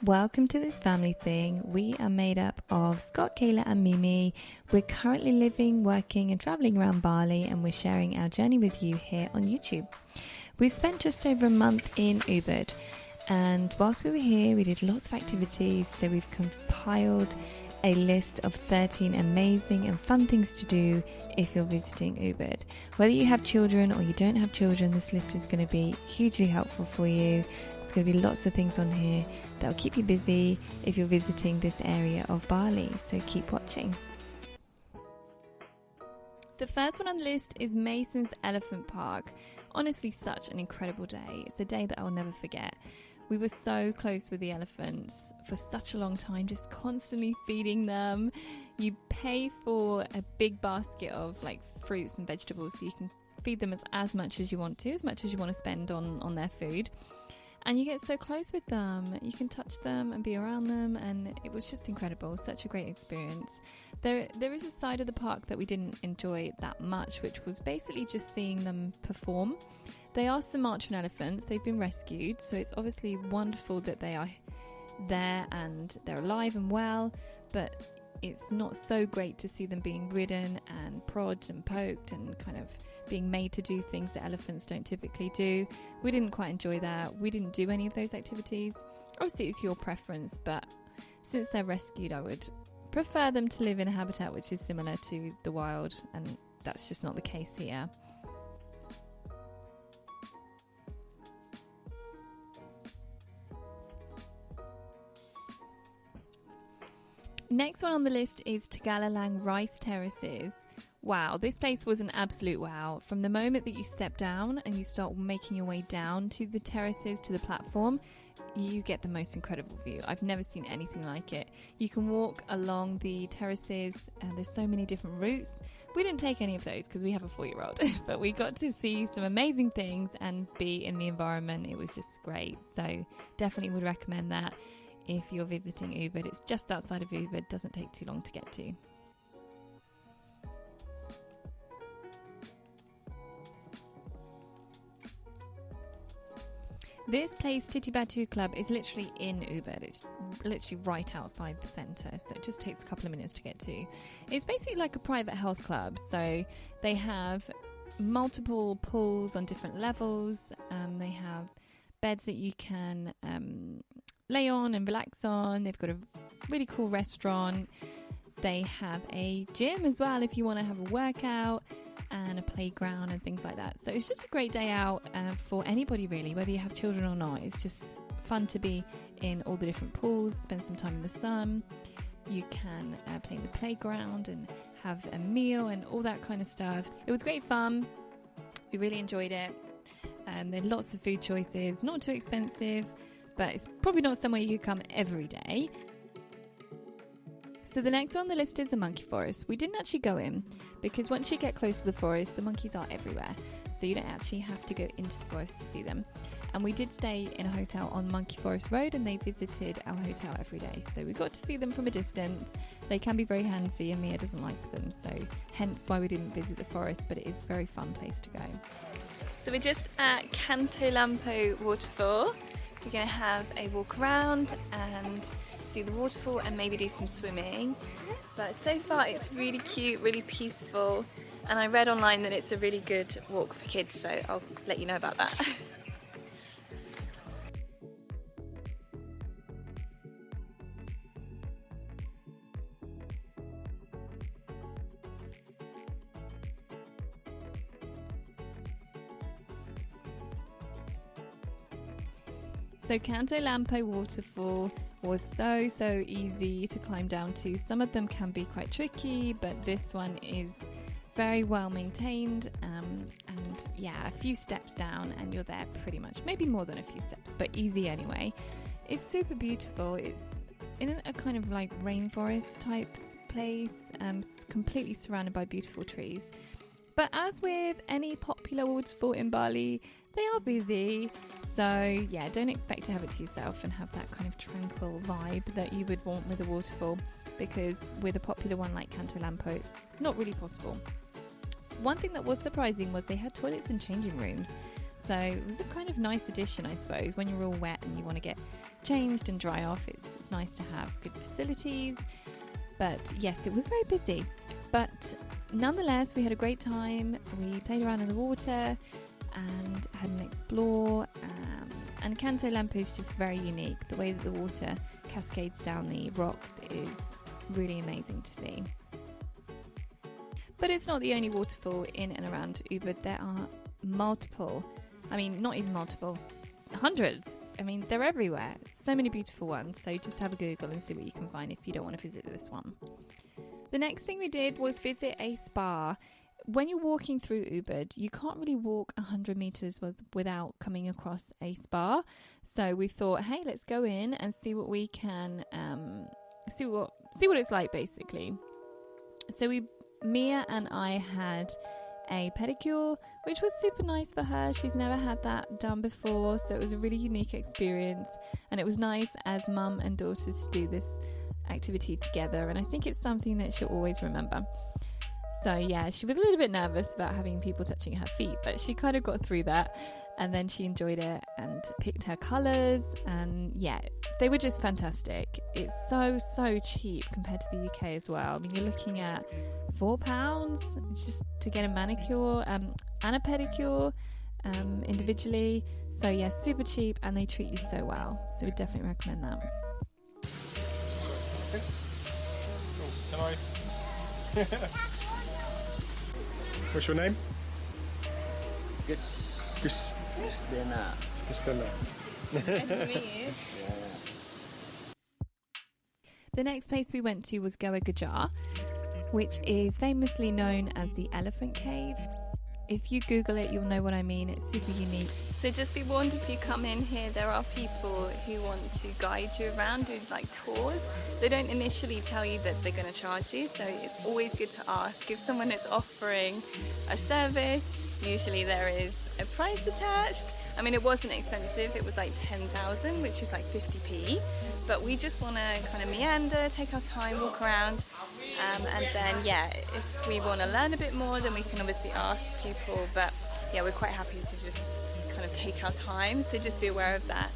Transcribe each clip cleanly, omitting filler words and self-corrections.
Welcome to this family thing. We are made up of Scott, Kayla and Mimi. We're currently living, working and travelling around Bali, and we're sharing our journey with you here on YouTube. We've spent just over a month in Ubud, and whilst we were here we did lots of activities, so we've compiled a list of 13 amazing and fun things to do if you're visiting Ubud. Whether you have children or you don't have children, this list is going to be hugely helpful for you. There's going to be lots of things on here that will keep you busy if you're visiting this area of Bali, so keep watching. The first one on the list is Mason's Elephant Park. Honestly, such an incredible day. It's a day that I'll never forget. We were so close with the elephants for such a long time, just constantly feeding them. You pay for a big basket of like fruits and vegetables, so you can feed them as much as you want to spend on their food. And you get so close with them, you can touch them and be around them, and it was just incredible, such a great experience. There is a side of the park that we didn't enjoy that much, which was basically just seeing them perform. They are Sumatran elephants, they've been rescued, so it's obviously wonderful that they are there and they're alive and well, but it's not so great to see them being ridden and prodded and poked and kind of being made to do things that elephants don't typically do. We didn't quite enjoy that. We didn't do any of those activities. Obviously it's your preference, but since they're rescued I would prefer them to live in a habitat which is similar to the wild, and that's just not the case here. Next one on the list is Tagalalang Rice Terraces. Wow, this place was an absolute wow. From the moment that you step down and you start making your way down to the terraces, to the platform, you get the most incredible view. I've never seen anything like it. You can walk along the terraces and there's so many different routes. We didn't take any of those because we have a 4-year-old, but we got to see some amazing things and be in the environment. It was just great. So definitely would recommend that if you're visiting Ubud. It's just outside of Ubud, doesn't take too long to get to. This place, Ubud Club, is literally in Ubud. It's literally right outside the centre, so it just takes a couple of minutes to get to. It's basically like a private health club, so they have multiple pools on different levels. They have beds that you can lay on and relax on. They've got a really cool restaurant. They have a gym as well if you want to have a workout, and a playground and things like that. So it's just a great day out for anybody really, whether you have children or not. It's just fun to be in all the different pools, spend some time in the sun. You can play in the playground and have a meal and all that kind of stuff. It was great fun. We really enjoyed it. There are lots of food choices, not too expensive, but it's probably not somewhere you could come every day. So the next one on the list is the monkey forest. We didn't actually go in because once you get close to the forest, the monkeys are everywhere. So you don't actually have to go into the forest to see them. And we did stay in a hotel on Monkey Forest Road, and they visited our hotel every day. So we got to see them from a distance. They can be very handsy and Mia doesn't like them, so hence why we didn't visit the forest, but it is a very fun place to go. So we're just at Canto Lampo waterfall. We're going to have a walk around and see the waterfall and maybe do some swimming. But so far it's really cute, really peaceful, and I read online that it's a really good walk for kids, so I'll let you know about that. So Canto Lampo waterfall was so easy to climb down to. Some of them can be quite tricky, but this one is very well maintained, and yeah, a few steps down and you're there pretty much. Maybe more than a few steps, but easy anyway. It's super beautiful. It's in a kind of like rainforest type place, completely surrounded by beautiful trees. But as with any popular waterfall in Bali, they are busy. So yeah, don't expect to have it to yourself and have that kind of tranquil vibe that you would want with a waterfall, because with a popular one like Canto Lampo, it's not really possible. One thing that was surprising was they had toilets and changing rooms. So it was a kind of nice addition, I suppose. When you're all wet and you want to get changed and dry off, it's nice to have good facilities. But yes, it was very busy. But nonetheless, we had a great time. We played around in the water and had an explore. And Canto Lampu is just very unique. The way that the water cascades down the rocks is really amazing to see. But it's not the only waterfall in and around Ubud. There are multiple, not even multiple, hundreds. They're everywhere. So many beautiful ones. So just have a Google and see what you can find if you don't want to visit this one. The next thing we did was visit a spa. When you're walking through Ubud, you can't really walk 100 meters without coming across a spa. So we thought, hey, let's go in and see what we can, see what it's like, basically. So Mia and I had a pedicure, which was super nice for her. She's never had that done before, so it was a really unique experience. And it was nice as mum and daughters to do this activity together. And I think it's something that she'll always remember. So yeah, she was a little bit nervous about having people touching her feet, but she kind of got through that, and then she enjoyed it and picked her colours, and yeah, they were just fantastic. It's so cheap compared to the UK as well. You're looking at £4 just to get a manicure and a pedicure individually. So yeah, super cheap, and they treat you so well. So we definitely recommend that. Can I? What's your name? Christina. Nice to meet you. The next place we went to was Goa Gajar, which is famously known as the Elephant Cave. If you Google it, you'll know what I mean. It's super unique. So just be warned, if you come in here, there are people who want to guide you around, do like tours. They don't initially tell you that they're going to charge you, so it's always good to ask. If someone is offering a service, usually there is a price attached. It wasn't expensive, it was like 10,000, which is like 50p. But we just want to kind of meander, take our time, walk around. And then, if we want to learn a bit more, then we can obviously ask people. But yeah, we're quite happy to just kind of take our time. So just be aware of that.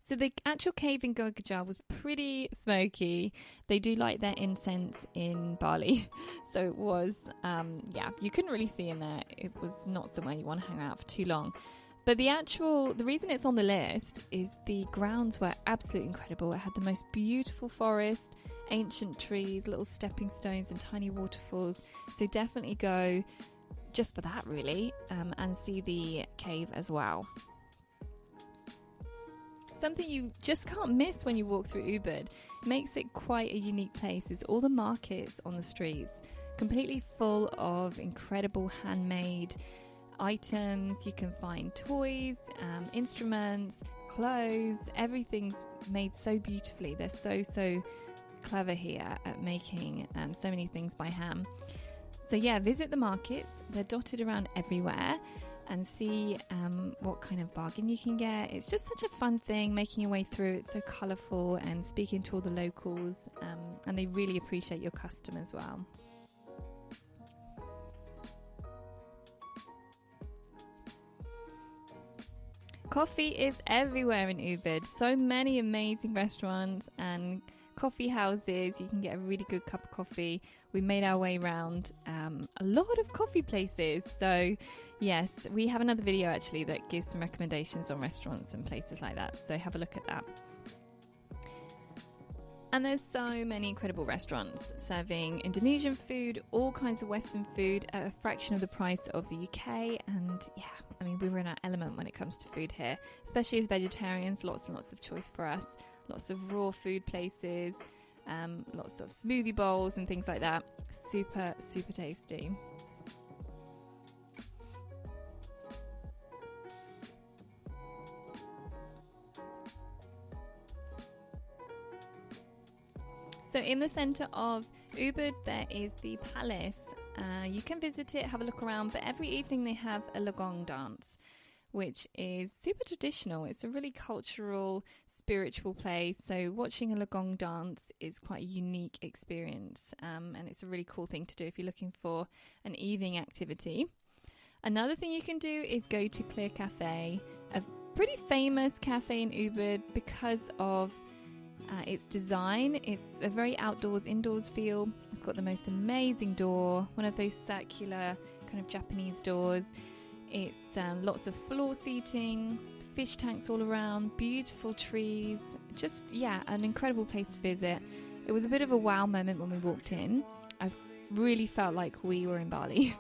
So the actual cave in Goa Gajar was pretty smoky. They do like their incense in Bali. So it was, you couldn't really see in there. It was not somewhere you want to hang out for too long. But the reason it's on the list is the grounds were absolutely incredible. It had the most beautiful forest, ancient trees, little stepping stones and tiny waterfalls. So definitely go just for that, really, and see the cave as well. Something you just can't miss when you walk through Ubud, makes it quite a unique place, is all the markets on the streets, completely full of incredible handmade items. You can find toys, instruments, clothes, everything's made so beautifully. They're so clever here at making so many things by hand. So yeah, visit the markets. They're dotted around everywhere, and see what kind of bargain you can get. It's just such a fun thing, making your way through. It's so colourful, and speaking to all the locals, and they really appreciate your custom as well. Coffee is everywhere in Ubud. So many amazing restaurants and coffee houses. You can get a really good cup of coffee. We made our way around a lot of coffee places. So yes, we have another video actually that gives some recommendations on restaurants and places like that. So have a look at that. And there's so many incredible restaurants serving Indonesian food, all kinds of Western food at a fraction of the price of the UK. And yeah, we were in our element when it comes to food here, especially as vegetarians. Lots and lots of choice for us. Lots of raw food places, lots of smoothie bowls and things like that. Super tasty. So in the centre of Ubud, there is the Palace. You can visit it, have a look around, but every evening they have a Lagong dance, which is super traditional. It's a really cultural, spiritual place. So watching a Lagong dance is quite a unique experience, and it's a really cool thing to do if you're looking for an evening activity. Another thing you can do is go to Clear Cafe, a pretty famous cafe in Ubud because of its design. It's a very outdoors, indoors feel. It's got the most amazing door, one of those circular kind of Japanese doors. It's lots of floor seating, fish tanks all around, beautiful trees. Just, an incredible place to visit. It was a bit of a wow moment when we walked in. I really felt like we were in Bali.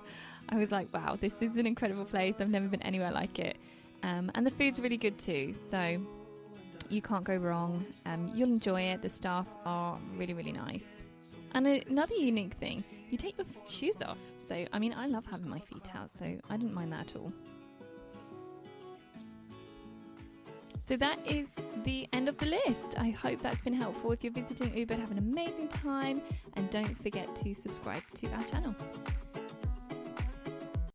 I was like, wow, this is an incredible place. I've never been anywhere like it. And the food's really good too. So you can't go wrong. You'll enjoy it. The staff are really, really nice. And another unique thing, you take your shoes off. So, I mean, I love having my feet out, so I didn't mind that at all. So that is the end of the list. I hope that's been helpful. If you're visiting Ubud, have an amazing time. And don't forget to subscribe to our channel.